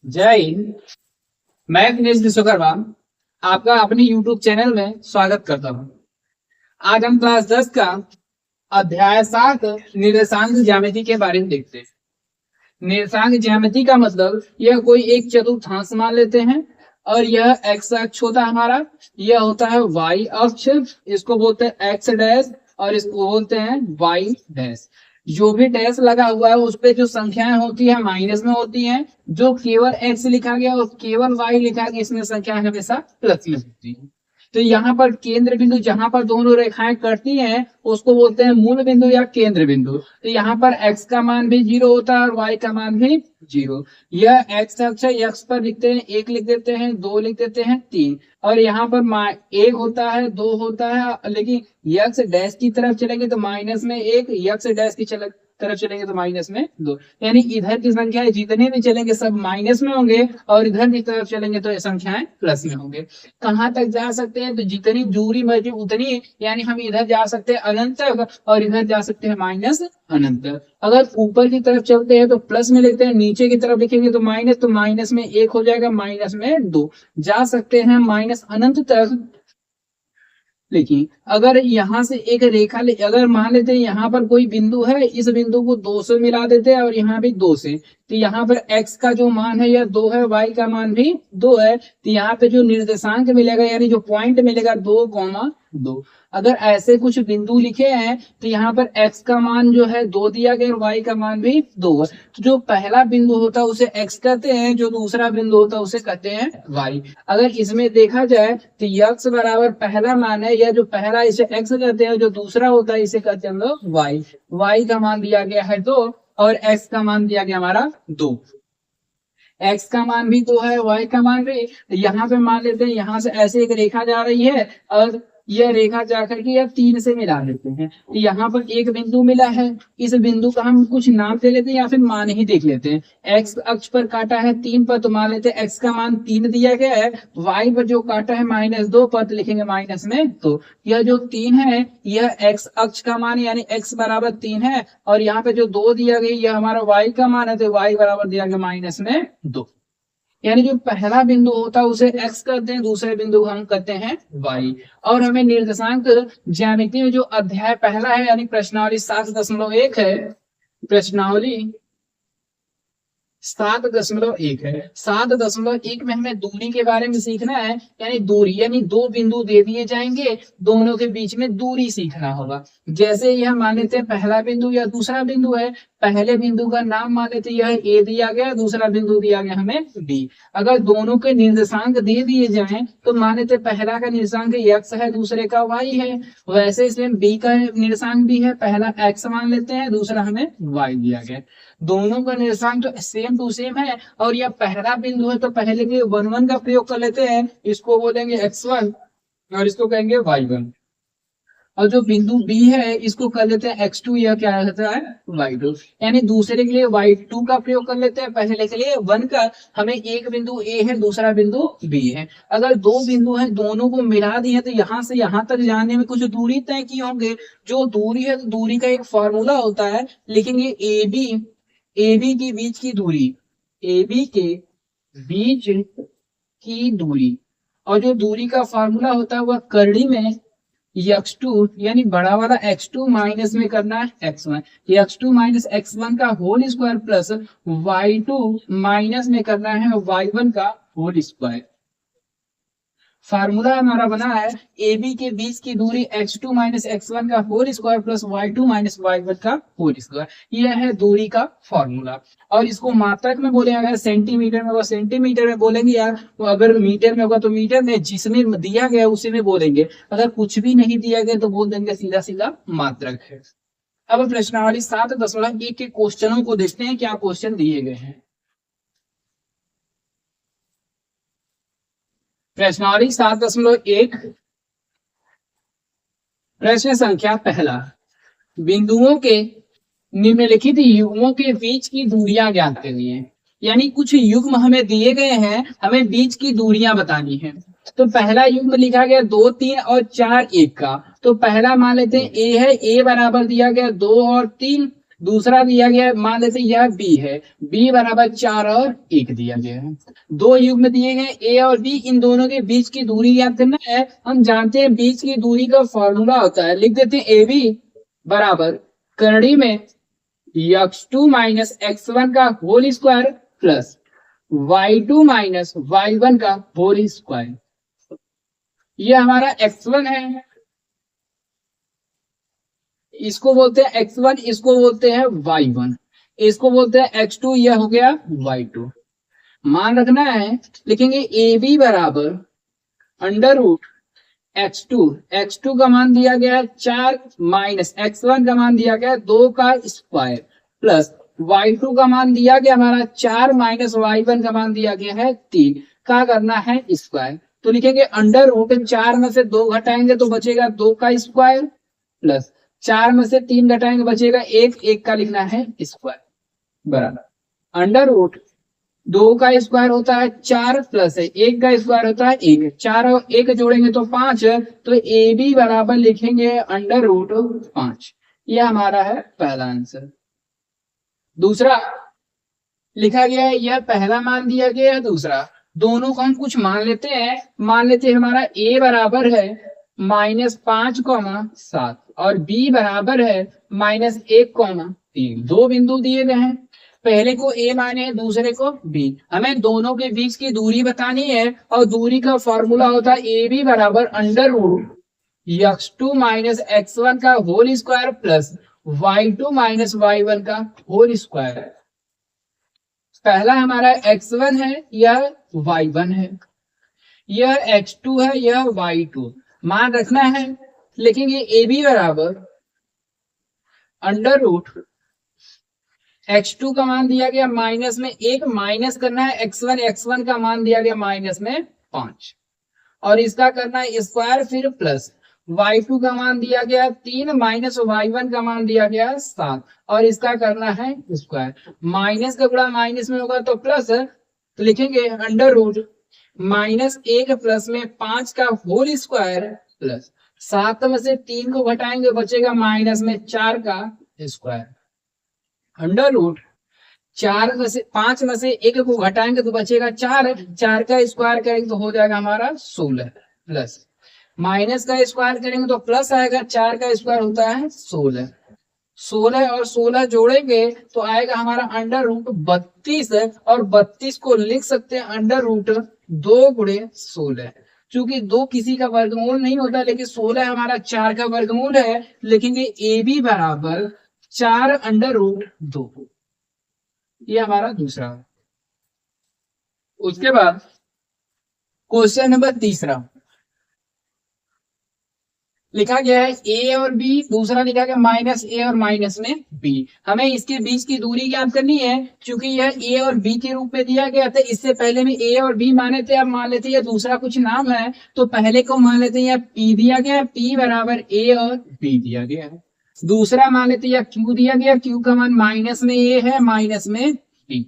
जय हिंद। मैं दिनेश विश्वकर्मा आपका अपने YouTube चैनल में स्वागत करता हूँ। आज हम क्लास 10 का अध्याय 7 निर्देशांक ज्यामिति के बारे में देखते हैं। निर्देशांक ज्यामिति का मतलब यह कोई एक चतुर्थांश मान लेते हैं और यह एक्स अक्ष होता है हमारा, यह होता है वाई अक्ष, इसको बोलते हैं एक्स डैश और इसको बोलते हैं वाई डैश। जो भी डैश लगा हुआ है उस पे जो संख्याएं होती है माइनस में होती हैं, जो केवल एक्स लिखा गया और केवल वाई लिखा गया इसमें संख्या हमेशा प्लस में होती है। तो यहाँ पर केंद्र बिंदु जहां पर दोनों रेखाएं कटती हैं उसको बोलते हैं मूल बिंदु या केंद्र बिंदु। तो यहाँ पर x का मान भी 0 होता है और y का मान भी 0। यह x अक्ष है, x पर लिखते हैं 1 लिख देते हैं, 2 लिख देते हैं, 3। और यहाँ पर 1 होता है, 2 होता है, लेकिन x डैश की तरफ चलेंगे तो माइनस में 1, x डैश की तरफ चलेंगे तो माइनस में 2। यानी इधर की संख्याएं जितने भी चलेंगे सब माइनस में होंगे और इधर की तरफ चलेंगे तो ये संख्याएं प्लस में होंगे। कहाँ तक जा सकते हैं? तो जितनी दूरी मर्जी उतनी, यानी हम इधर जा सकते हैं अनंत तक और इधर जा सकते हैं माइनस अनंत तक। अगर ऊपर की तरफ चलते हैं तो प्लस में लिखते हैं, नीचे की तरफ लिखेंगे तो माइनस में 1 हो जाएगा, माइनस में 2। जा सकते हैं माइनस अनंत तक। देखिए अगर यहाँ से एक रेखा अगर मान लेते हैं यहाँ पर कोई बिंदु है, इस बिंदु को 2 से मिला देते हैं और यहाँ भी 2 से, तो यहाँ पर x का जो मान है यह 2 है, y का मान भी 2 है। तो यहाँ पे जो निर्देशांक मिलेगा यानी जो पॉइंट मिलेगा 2,2। अगर ऐसे कुछ बिंदु लिखे हैं तो यहाँ पर x का मान जो है 2 दिया गया और y का मान भी 2 है। तो जो पहला बिंदु होता है उसे x कहते हैं, जो दूसरा बिंदु होता है उसे कहते हैं y। अगर इसमें देखा जाए तो x बराबर पहला मान है, यह जो पहला इसे x कहते हैं, जो दूसरा होता है इसे कहते हैं हम लोग y। y का मान दिया गया है 2 और x का मान दिया गया हमारा 2। x का मान भी 2 है, y का मान भी। यहाँ पे मान लेते हैं यहाँ से ऐसे एक रेखा जा रही है और यह रेखा जाकर के यह 3 से मिला लेते हैं। तो यहाँ पर एक बिंदु मिला है, इस बिंदु का हम कुछ नाम दे लेते हैं या फिर मान ही देख लेते हैं। x अक्ष पर काटा है 3 पर तो मान लेते हैं x का मान 3 दिया गया है। y पर जो काटा है -2 पर तो लिखेंगे माइनस में। तो यह जो 3 है यह x अक्ष का मान यानी x बराबर 3 है और यहाँ पे जो 2 दिया गया यह हमारा y का मान है, तो y बराबर दिया गया -2। यानी जो पहला बिंदु होता है उसे x करते हैं, दूसरे बिंदु को हम करते हैं y। और हमें निर्देशांक ज्यामिति में जो अध्याय पहला है यानी प्रश्नावली 7.1 है, प्रश्नावली 7.1 है। 7.1 में हमें दूरी के बारे में सीखना है, यानी दूरी यानी दो बिंदु दे दिए जाएंगे, दोनों के बीच में दूरी सीखना होगा। जैसे यह मान लेते हैं पहला बिंदु या दूसरा बिंदु है, पहले बिंदु का नाम मान लेते हैं यह a दिया गया, दूसरा बिंदु दिया गया हमें b। अगर दोनों के निर्देशांक दे दिए जाएं तो मान लेते हैं पहला का निर्देशांक x है, दूसरे का y है। वैसे इसमें b का निर्देशांक भी है, पहला x मान लेते हैं, दूसरा हमें y दिया गया। दोनों का निर्देशांक तो सेम टू सेम है और यह पहला बिंदु है तो पहले के 1 का प्रयोग कर लेते हैं, इसको बोलेंगे x1 और इसको कहेंगे y1। और जो बिंदु B है इसको कर लेते हैं x2, यह क्या रहता है y2। यानी दूसरे के लिए y2 का प्रयोग कर लेते हैं, पहले के लिए 1 का। हमें एक बिंदु A है, दूसरा बिंदु B है। अगर दो बिंदु हैं दोनों को मिला दिए तो यहाँ से यहाँ तक जाने में कुछ दूरी तय किए होंगे। जो दूरी है तो दूरी का एक फॉर्मूला होता है, लिखेंगे AB के बीच की दूरी, AB के बीच की दूरी। और जो दूरी का फॉर्मूला होता है वह करड़ी में x2 यानी बड़ा वाला x2 माइनस में करना है x1, x2 माइनस x1 का whole square plus y2 minus में करना है y1 का होल स्क्वायर। फार्मूला हमारा बना है AB के बीच की दूरी x2 माइनस x1 का whole square plus y2 minus y1 का होल स्क्वायर। यह है दूरी का फॉर्मूला। और इसको मात्रक में बोलेंगे, अगर सेंटीमीटर में होगा सेंटीमीटर में बोलेंगे यार, तो अगर मीटर में होगा तो मीटर में, जिसमें दिया गया उसी में बोलेंगे। अगर कुछ भी नहीं दिया गया तो बोल देंगे सीधा सीधा मात्रक है। अब प्रश्नावली 7.1 के क्वेश्चनों को देखते हैं, क्या क्वेश्चन दिए गए हैं। प्रश्नावली 7.1 प्रश्न संख्या पहला, बिंदुओं के निम्नलिखित युग्मों के बीच की दूरियां ज्ञात करनी है। यानी कुछ युग्म हमें दिए गए हैं, हमें बीच की दूरियां बतानी है। तो पहला युग्म लिखा गया 2, 3 और 4, 1 का। तो पहला मान लेते हैं a है, a बराबर दिया गया 2 और 3, दूसरा दिया गया है, मान लेते हैं यह बी है, बी बराबर 4 और 1 दिया गया है। दो युग्म दिए गए ए और बी, इन दोनों के बीच की दूरी ज्ञात करना है। हम जानते हैं बीच की दूरी का फॉर्मूला होता है, लिख देते हैं ए बी बराबर करड़ी में x2 माइनस x1 का whole square plus y2 minus y1 का होल स्क्वायर। ये हमारा x1 है, इसको बोलते हैं x1, इसको बोलते हैं y1, इसको बोलते हैं x2, यह हो गया y2। मान रखना है, लिखेंगे ए बी बराबर अंडर रूट x2 का मान दिया गया है 4 माइनस x1 का मान दिया गया है 2 का स्क्वायर प्लस y2 का मान दिया गया हमारा 4 माइनस y1 का मान दिया गया है 3 का करना है स्क्वायर। तो लिखेंगे अंडर रूट 4 में से 2 घटाएंगे तो बचेगा 2 का स्क्वायर प्लस 4 में से 3 घटाएंगे बचेगा 1 का लिखना है स्क्वायर बराबर अंडर रूट 2 का स्क्वायर होता है 4 प्लस 1 का स्क्वायर होता है 1, 4 और 1 जोड़ेंगे तो 5, तो ए बी बराबर लिखेंगे अंडर रूट 5। यह हमारा है पहला आंसर। दूसरा लिखा गया है, यह पहला मान दिया गया है, दूसरा दोनों को हम कुछ मान लेते हैं। मान लेते हैं हमारा ए बराबर है -5,7 और बी बराबर है -1,3। दो बिंदु दिए गए हैं, पहले को ए माने दूसरे को बी। हमें दोनों के बीच की दूरी बतानी है और दूरी का फॉर्मूला होता है ए बी बराबर under root x2 minus x1 का whole square plus y2 minus y1 का होल स्क्वायर। पहला हमारा x1 है, यह y1 है, यह x2 है, यह y2। मान रखना है, लिखेंगे ए बी बराबर अंडर रूट x2 का मान दिया गया माइनस में 1, माइनस करना है x1 का मान दिया गया माइनस में 5 और इसका करना है स्क्वायर, फिर प्लस y2 का मान दिया गया 3 माइनस y1 का मान दिया गया 7 और इसका करना है स्क्वायर। माइनस का गुणा माइनस में होगा तो प्लस, तो लिखेंगे अंडर रूट -1 प्लस में 5 का होल स्क्वायर प्लस 7 में से 3 को घटाएंगे बचेगा माइनस में 4 का स्क्वायर अंडर रूट 4 में से 5 में से 1 को घटाएंगे तो बचेगा 4 का स्क्वायर करेंगे तो हो जाएगा हमारा 16 प्लस माइनस का स्क्वायर करेंगे तो प्लस आएगा, 4 का स्क्वायर होता है 16 और 16 जोड़ेंगे तो आएगा हमारा अंडर रूट 32 और 32 को लिख सकते हैं अंडर रूट 2 गुणे 16। चूंकि 2 किसी का वर्गमूल नहीं होता लेकिन 16 हमारा 4 का वर्गमूल है, लिखेंगे ए बी बराबर 4 अंडर रूट 2। ये हमारा दूसरा। उसके बाद क्वेश्चन नंबर तीसरा लिखा गया है ए और बी, दूसरा लिखा गया माइनस ए और माइनस में बी। हमें इसके बीच की दूरी ज्ञात करनी है। चूंकि यह ए और बी के रूप में दिया गया था, इससे पहले में ए और बी माने थे, अब मान लेते हैं दूसरा कुछ नाम है तो पहले को मान लेते हैं पी दिया गया, पी बराबर ए और बी दिया गया है। दूसरा मान लेते हैं क्यू दिया गया, क्यू का मान माइनस में ए है माइनस में बी।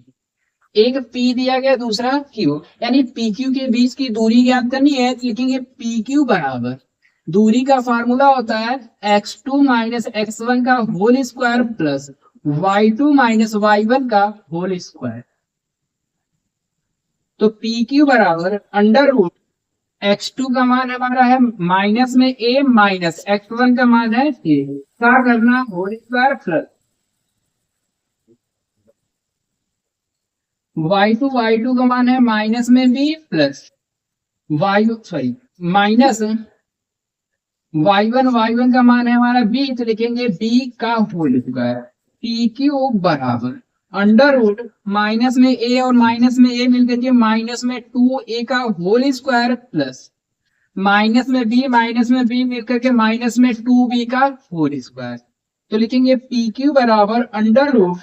एक पी दिया गया, दूसरा क्यू, यानी पी क्यू के बीच की दूरी ज्ञात करनी है। लिखेंगे पी क्यू बराबर, दूरी का फार्मूला होता है x2 माइनस x1 का whole square plus y2 minus y1 का होल स्क्वायर। तो पी क्यू बराबर अंडर रूट x2 का मान हमारा है माइनस में a माइनस x1 का मान है a का करना होल स्क्वायर प्लस y2 का मान है माइनस में b प्लस माइनस y1 का मान है हमारा b, तो लिखेंगे b का होल स्क्वायर। पी क्यू बराबर अंडर रूट माइनस में a और माइनस में a मिलकर माइनस में 2a का होल स्क्वायर प्लस माइनस में b मिलकर के माइनस में 2b का होल स्क्वायर। तो लिखेंगे पी क्यू बराबर अंडर रूट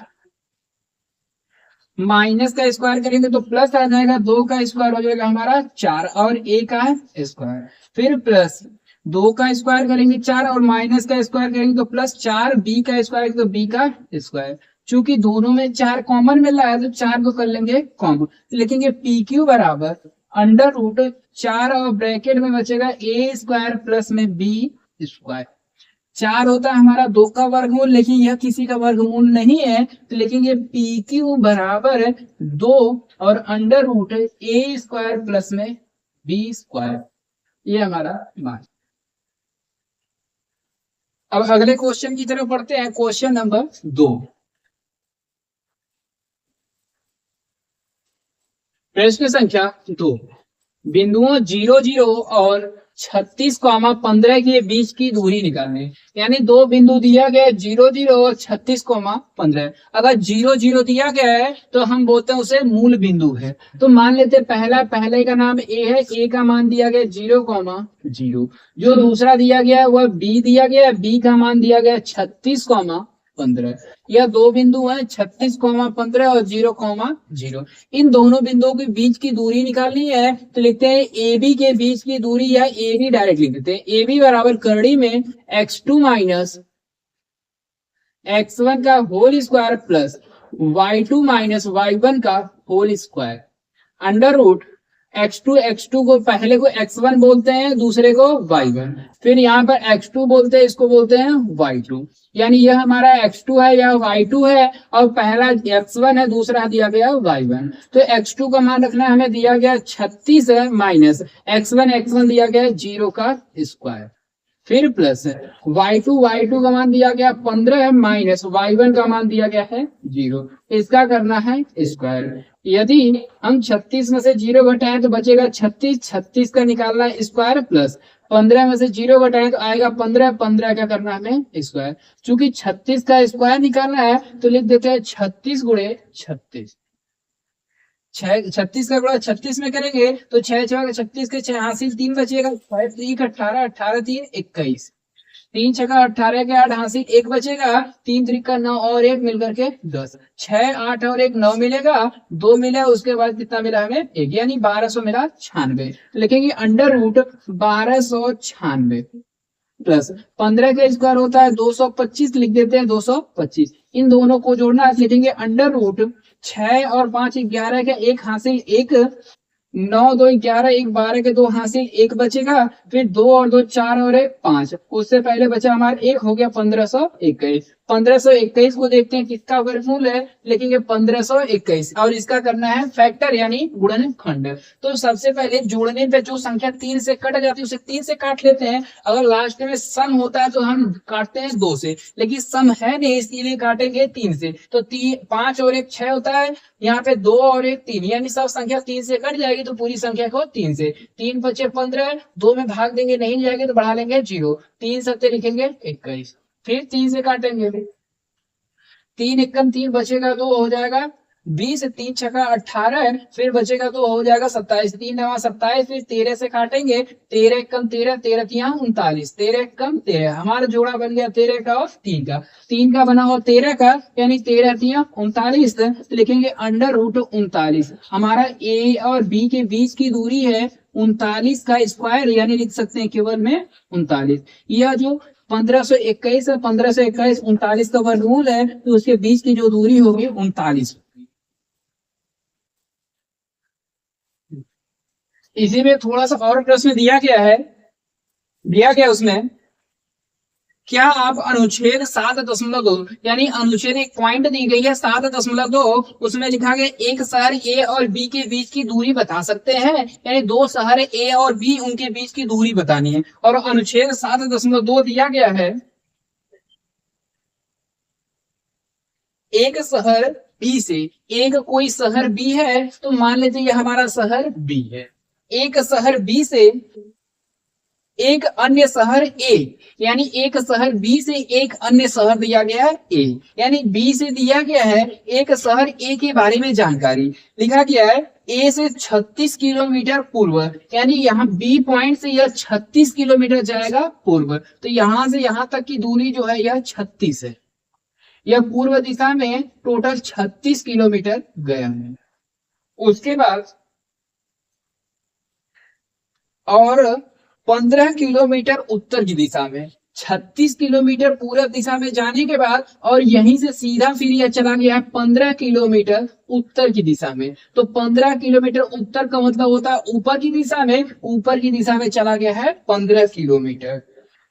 माइनस का स्क्वायर करेंगे तो प्लस आ जाएगा, 2 का स्क्वायर हो जाएगा हमारा 4 और a का स्क्वायर, फिर प्लस 2 का स्क्वायर करेंगे 4 और माइनस का स्क्वायर करेंगे तो प्लस 4, b का स्क्वायर तो b का स्क्वायर। चूंकि दोनों में 4 कॉमन मिल रहा है तो 4 को कर लेंगे कॉमन, तो लिखेंगे पी क्यू बराबर अंडर रूट 4 और ब्रैकेट में बचेगा a स्क्वायर प्लस में b स्क्वायर। 4 होता है हमारा 2 का वर्गमूल, लेकिन यह किसी का वर्गमूल नहीं है, तो लिखेंगे पी क्यू बराबर 2 और अंडर रूट ए स्क्वायर प्लस में बी स्क्वायर, ये हमारा मान। अब अगले क्वेश्चन की तरफ पढ़ते हैं, क्वेश्चन नंबर 2। प्रश्न संख्या 2, बिंदुओं 0 0 और 36,15 के बीच की दूरी निकालनी। यानी दो बिंदु दिया गया है 0 0 और 36,15। अगर 0 0 दिया गया है तो हम बोलते हैं उसे मूल बिंदु है। तो मान लेते हैं पहले का नाम ए है, ए का मान दिया गया 0,0। जो दूसरा दिया गया है वह बी दिया गया है, बी का मान दिया गया 36,15। यह दो बिंदु हैं 36,15 और 0,0। इन दोनों बिंदुओं के बीच की दूरी निकालनी है, तो लिखते हैं ए बी के बीच की दूरी, या ए बी डायरेक्ट लिख देते हैं। ए बी बराबर करड़ी में x2 माइनस x1 का whole square plus y2 minus y1 का whole square, under root x2 को पहले को x1 बोलते हैं, दूसरे को y1, फिर यहाँ पर x2 बोलते हैं, इसको बोलते हैं y2। यानी यह हमारा x2 है, यह y2 है, और पहला x1 है, दूसरा दिया गया y1। तो x2 का मान रखना हमें दिया गया 36 है, माइनस x1 दिया गया 0 का स्क्वायर, फिर प्लस y2 का मान दिया गया 15 है, माइनस y1 का मान दिया गया है 0। इसका करना है स्क्वायर। यदि हम 36 में से 0 घटाएं तो बचेगा 36 का निकालना है स्क्वायर, प्लस 15 में से 0 घटाएं तो आएगा 15 का करना है हमें स्क्वायर। चूंकि 36 का स्क्वायर निकालना है तो लिख देते हैं 36 गुणे 36। 36 का गुणा 36 में करेंगे तो 6 6 36 के 6 हासिल 3 बचेगा, 5 18 18 3 21, 3 6 18 के 8 हासिल 1 बचेगा, 3 3 9 और 1 मिलकर के 10, 6 8 और 1 9 मिलेगा, 2 मिला, उसके बाद कितना मिला हमें 1, यानी 1200 मिला 96। लिखेंगे अंडर रूट 1296 प्लस 15 का स्क्वायर होता है 225, लिख देते हैं 225। इन दोनों को जोड़ना है, लिखेंगे अंडर रूट 6 और 5 11 का 1 हासिल 1, 9 2 11, 1 12 के 2 हासिल 1 बचेगा, फिर 2 और 2 4 और 1 5, उससे पहले बचा हमारा 1 हो गया 1521। 1521 को देखते हैं किसका वर्गमूल है, लिखेंगे 1521, और इसका करना है फैक्टर यानी गुणनखंड। तो सबसे पहले जोड़ने पे जो संख्या 3 से कट जाती है उसे 3 से काट लेते हैं। अगर लास्ट में सम होता है तो हम काटते हैं 2 से, लेकिन सम है नहीं इसलिए काटेंगे 3 से। तो 5 और 1 6 होता है, यहाँ पे 2 और 1 3, यानी सब संख्या 3 से कट जाएगी तो पूरी संख्या को 3 से। 3 बचे 15, 2 में भाग देंगे, नहीं जाएंगे तो बढ़ा लेंगे 0, 3 सत्ते लिखेंगे 21, फिर 3 से काटेंगे, 3 एकम 3 बचेगा तो हो जाएगा 20, 3 छक्का 18, फिर बचेगा तो हो जाएगा 27, 3 नवा 27, फिर 13 से काटेंगे, 13 एकम 13, 13 तिया 39, 13 एकम 13, हमारा जोड़ा बन गया 13 का और 3 का, 3 का बना हुआ 13 का, यानी 13 तिया 39, तो लिखेंगे अंडर रूट 39। हमारा ए और बी के बीच की दूरी है 39 का स्क्वायर, यानी लिख सकते हैं केवल में 39। यह जो 1521 है, 1521 39 का वर्गमूल है, तो उसके बीच की जो दूरी होगी 39। इसी में थोड़ा सा और प्रश्न दिया गया उसमें, क्या आप अनुच्छेद 7.2 यानी अनुच्छेद एक पॉइंट दी गई है 7.2, उसमें लिखा गया एक शहर ए और बी के बीच की दूरी बता सकते हैं, यानी दो शहर ए और बी उनके बीच की दूरी बतानी है, और अनुच्छेद 7.2 दिया गया है एक शहर बी से, एक कोई शहर बी है तो मान लेते ये हमारा शहर बी है, एक शहर बी से एक अन्य शहर ए, यानी एक शहर बी से एक अन्य शहर दिया गया है ए, यानी बी से दिया गया है एक शहर ए के बारे में जानकारी, लिखा गया है ए से 36 किलोमीटर पूर्व, यानी यहाँ बी पॉइंट से यह 36 किलोमीटर जाएगा पूर्व, तो यहां से यहां तक की दूरी जो है यह 36 है, यह पूर्व दिशा में टोटल 36 किलोमीटर गया है। उसके बाद और 15 किलोमीटर उत्तर की दिशा में, 36 किलोमीटर पूर्व दिशा में जाने के बाद और यहीं से सीधा फिर यह चला गया है 15 किलोमीटर उत्तर की दिशा में, तो 15 किलोमीटर उत्तर का मतलब होता है ऊपर की दिशा में, ऊपर की दिशा में चला गया है 15 किलोमीटर।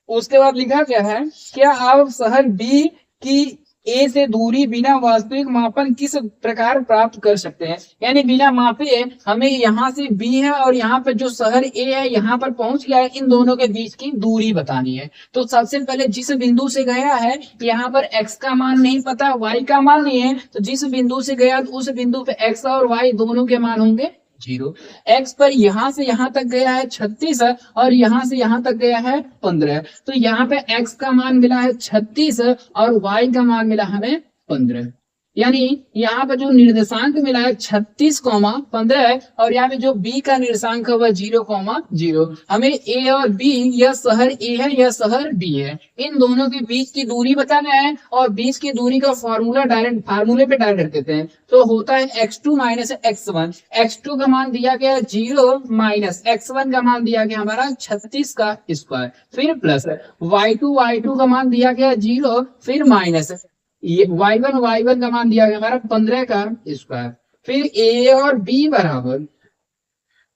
उसके बाद लिखा क्या है, क्या आप शहर बी की ए से दूरी बिना वास्तविक मापन किस प्रकार प्राप्त कर सकते हैं। यानी बिना मापे हमें यहाँ से बी है और यहाँ पर जो शहर ए है यहाँ पर पहुंच गया है, इन दोनों के बीच की दूरी बतानी है। तो सबसे पहले जिस बिंदु से गया है यहाँ पर x का मान नहीं पता, y का मान नहीं है, तो जिस बिंदु से गया उस बिंदु पे x और y दोनों के मान होंगे 0। x पर यहां से यहां तक गया है 36 और यहां से यहां तक गया है 15। तो यहाँ पे x का मान मिला है 36 और y का मान मिला हमें 15। यानी यहाँ पे जो निर्देशांक मिला है 36,15 और यहाँ पे जो b का निर्देशांक है वह 0,0। हमें a और b, यह शहर a है यह शहर b है, इन दोनों के बीच की दूरी बताना है और बीच की दूरी का फॉर्मूला डायरेक्ट फार्मूले पे डायरेक्ट देते हैं। तो होता है x2 माइनस x1। x2 का मान दिया गया 0 माइनस x1 का मान दिया गया हमारा 36 का स्क्वायर, फिर प्लस y2 का मान दिया गया 0, फिर माइनस ये y1 का मान दिया गया हमारा 15 का स्क्वायर, फिर a और b बराबर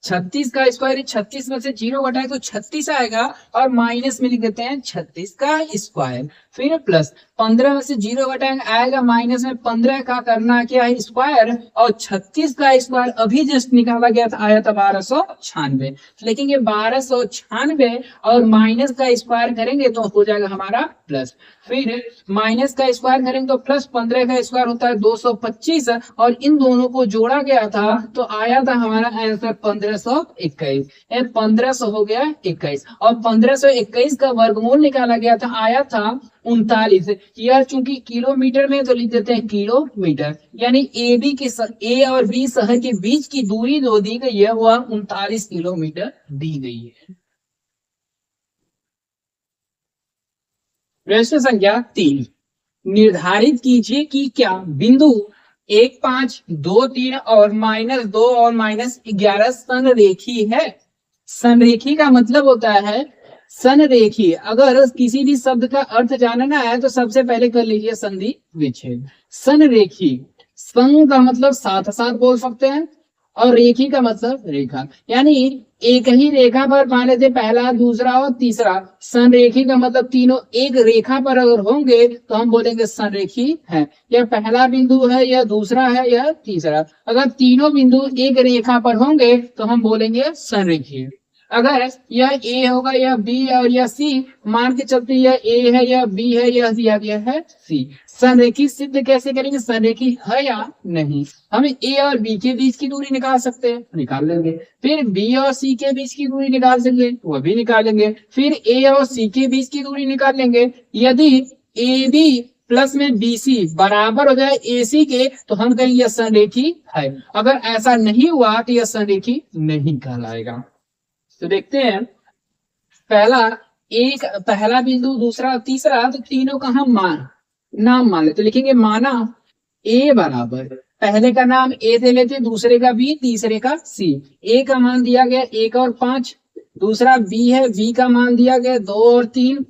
36 का स्क्वायर, 36 में से 0 घटाए तो 36 आएगा और माइनस में लिख देते हैं 36 का स्क्वायर, फिर प्लस 15 में से 0 घटाएंगे आएगा माइनस में 15 का करना क्या है स्क्वायर, और 36 का स्क्वायर अभी जस्ट निकाला गया था आया था 1296। लेकिन ये 1296 और माइनस का स्क्वायर करेंगे तो हो जाएगा हमारा प्लस, फिर माइनस का स्क्वायर करेंगे तो प्लस 15 का स्क्वायर होता है 225 और इन दोनों को जोड़ा गया था तो आया था हमारा आंसर 1521। 1500 हो गया 21 और 1521 का वर्गमूल निकाला गया था आया था 39। यह चूंकि किलोमीटर में तो लिख देते हैं किलोमीटर, यानी ए और बी शहर के बीच की दूरी जो दी गई है वह 39 किलोमीटर दी गई है। प्रश्न संख्या 3, निर्धारित कीजिए कि क्या बिंदु 1, 5, 2, 3 और -2 और -11 संरेखी है। संरेखी का मतलब होता है संरेखी। अगर किसी भी शब्द का अर्थ जानना है तो सबसे पहले कर लीजिए संधि विच्छेद। संरेखी, संग का मतलब साथ साथ बोल सकते हैं और रेखी का मतलब रेखा, यानी एक ही रेखा पर मान लेते पहला, दूसरा और तीसरा। संरेखी का मतलब तीनों एक रेखा पर अगर होंगे तो हम बोलेंगे संरेखी है। यह पहला बिंदु है, यह दूसरा है, यह तीसरा। अगर तीनों बिंदु एक रेखा पर होंगे तो हम बोलेंगे संरेखी। अगर यह ए होगा, यह बी और यह सी, मान के चलते यह ए है, यह बी है, यह दिया गया है सी। संरेखी सिद्ध कैसे करेंगे, संरेखी है या नहीं। हम ए और बी के बीच की दूरी निकाल सकते हैं, निकाल लेंगे। फिर बी और सी के बीच की दूरी निकाल सकेंगे, वह भी निकालेंगे। फिर ए और सी के बीच की दूरी निकाल लेंगे। यदि ए बी प्लस में BC बराबर हो जाए AC के तो हम कहेंगे यह संरेखी है। अगर ऐसा नहीं हुआ तो यह संरेखी नहीं कहलाएगा। तो देखते हैं, पहला बिंदु, दूसरा, तीसरा, तो तीनों का हम नाम मान लेते। तो लिखेंगे माना A बराबर, पहले का नाम A दे लेते, दूसरे का B, तीसरे का C। A का मान दिया गया 1 और 5, दूसरा B है, B का मान दिया गया 2 और 3,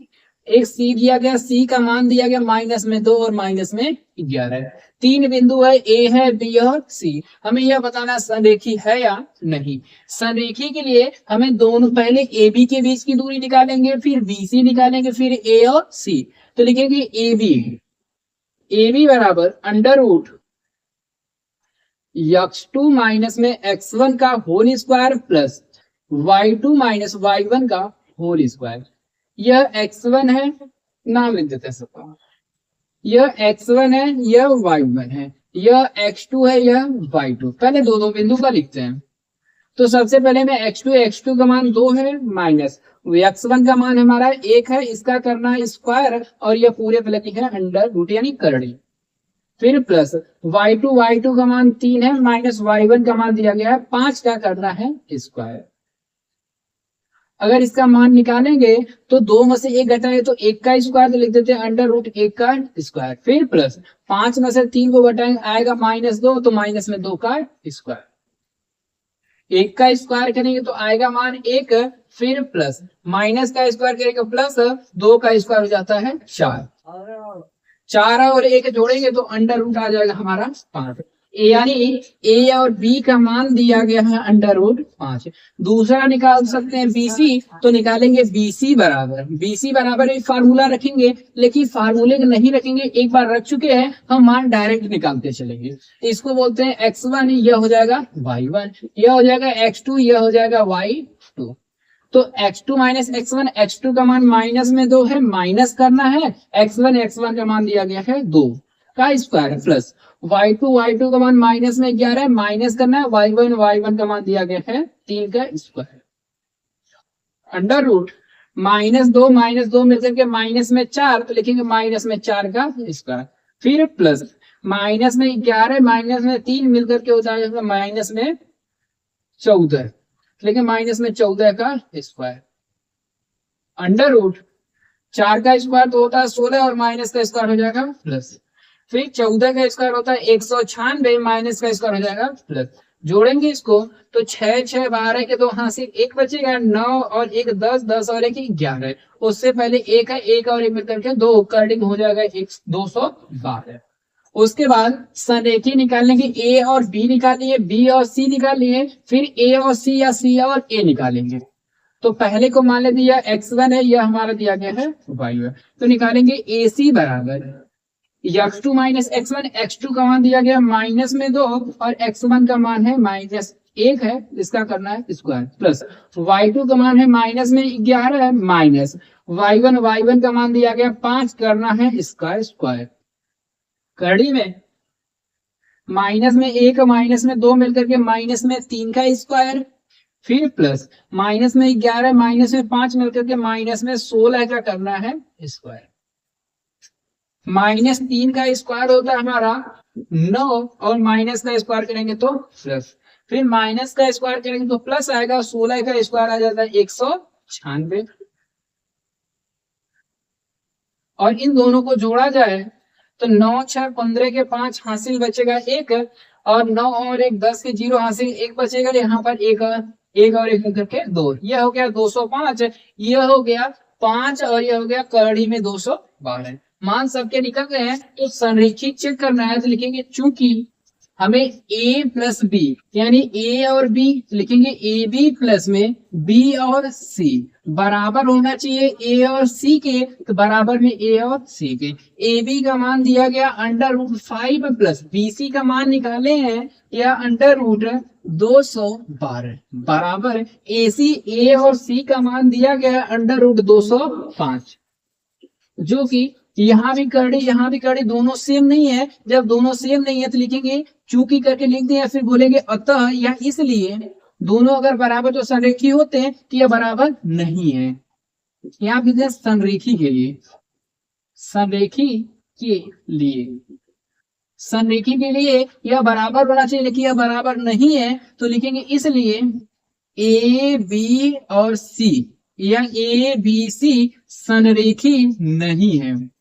एक C दिया गया, C का मान दिया गया -2 और -11। तीन बिंदु है, A है, B और C। हमें यह बताना संरेखी है या नहीं। संरेखी के लिए हमें दोनों, पहले AB के बीच की दूरी निकालेंगे, फिर BC निकालेंगे, फिर A और C। तो लिखेंगे AB बराबर अंडर रूट x2 माइनस में x1 का whole square plus y2 minus y1 का होल स्क्वायर। यह x1 है, नाम लिख देते हैं सबका। यह x1 है, यह y1 है, यह x2 है, यह y2। पहले दो बिंदु का लिखते हैं। तो सबसे पहले में x2 का मान 2 है, माइनस x1 का मान हमारा 1 है, इसका करना है स्क्वायर और यह पूरे पे लिखे हैं अंडर रूट यानी करड़ी। फिर प्लस y2 का मान 3 है, माइनस y1 का मान दिया गया है 5 का करना है स्क्वायर। अगर इसका मान निकालेंगे तो 2 में से 1 घटाए तो 1 का स्क्वायर, तो लिख देते हैं अंडर रूट 1 का स्क्वायर। फिर प्लस 5 में से 3 को घटाएंगे आएगा -2, तो माइनस में 2 का स्क्वायर। 1 का स्क्वायर करेंगे तो आएगा मान 1, फिर प्लस माइनस का स्क्वायर करेंगे प्लस 2 का स्क्वायर हो जाता है 4। 4 और 1 जोड़ेंगे तो अंडर रूट आ जाएगा हमारा 5। यानी ए और बी का मान दिया गया है √5। दूसरा निकाल सकते हैं बीसी, तो निकालेंगे बीसी बराबर एक फार्मूला रखेंगे, लेकिन फार्मूले को नहीं रखेंगे, एक बार रख चुके हैं हम मान डायरेक्ट निकालते चलेंगे। इसको बोलते हैं x1, यह हो जाएगा y1, यह हो जाएगा x2, यह हो जाएगा y2। तो x2 माइनस x1, x2 का मान -2 है, माइनस करना है, x1 का मान दिया गया है 2 का स्क्वायर प्लस y2 का मान -11 है, माइनस करना है, y1 का मान दिया गया है 3 का स्क्वायर। अंडर रूट -2 मिलकर के -4, तो लिखेंगे -4 का स्क्वायर, फिर प्लस -11 -3 मिलकर के हो जाएगा -14, लेकिन -14 का स्क्वायर। अंडर रूट 4 का स्क्वायर तो होता है 16 और माइनस का स्क्वायर हो जाएगा प्लस, फिर 14 का स्क्वायर होता है 196, माइनस का स्क्वायर हो जाएगा प्लस। जोड़ेंगे इसको तो 6 6 12 के 2 हासिल 1 बचेगा, 9 और 1 10, 10 और 1 11। उससे पहले 1 है, 1 और 1 मिलकर के 2 कर्डिंग हो जाएगा 212। उसके बाद संरेखी निकालने की ए और बी निकालिए, बी और सी निकालिए, फिर ए और सी या सी और ए निकालेंगे। तो पहले को मान लेते दिया x1 है, यह हमारा दिया गया है y, तो निकालेंगे AC बराबर x2 माइनस x1, x2 का मान दिया गया -2 और x1 का मान है -1 है, इसका करना है स्क्वायर, प्लस y2 का मान है -11 है, माइनस y1 का मान दिया गया 5, करना है इसका स्क्वायर। कड़ी में -1 -2 मिलकर के -3 का स्क्वायर, फिर प्लस -11 -5 मिलकर के -16 का करना है स्क्वायर। -3 का स्क्वायर होता है हमारा 9 और माइनस का स्क्वायर करेंगे तो प्लस, फिर माइनस का स्क्वायर करेंगे तो प्लस आएगा, 16 का स्क्वायर आ जाता है 196, और इन दोनों को जोड़ा जाए तो 9 6 15 के 5 हासिल बचेगा 1, और 9 और 1 10 के 0 हासिल 1 बचेगा, यहाँ पर 1 और 1 करके 2, यह हो गया 205, यह हो गया 5 और यह हो गया करड़ी में 212। मान सबके निकल गए हैं, तो संरेखित चेक करना है, तो लिखेंगे चूंकि हमें a प्लस बी यानी a और b लिखेंगे, ए बी प्लस में b और c बराबर होना चाहिए a और c के, तो बराबर में a और c के। ए बी का मान दिया गया √5 प्लस BC का मान निकाले हैं या √212 बराबर AC a और c का मान दिया गया √205, जो कि यहाँ भी करड़ी दोनों सेम नहीं है। जब दोनों सेम नहीं है तो लिखेंगे चूंकि करके लिख दिया, फिर बोलेंगे अतः या इसलिए। दोनों अगर बराबर तो संरेखी होते हैं, तो यह बराबर नहीं है। यहाँ भी संरेखी के लिए संरेखी के लिए यह बराबर होना चाहिए, लेकिन यह बराबर नहीं है, तो लिखेंगे इसलिए A B और C या A B C संरेखी नहीं है।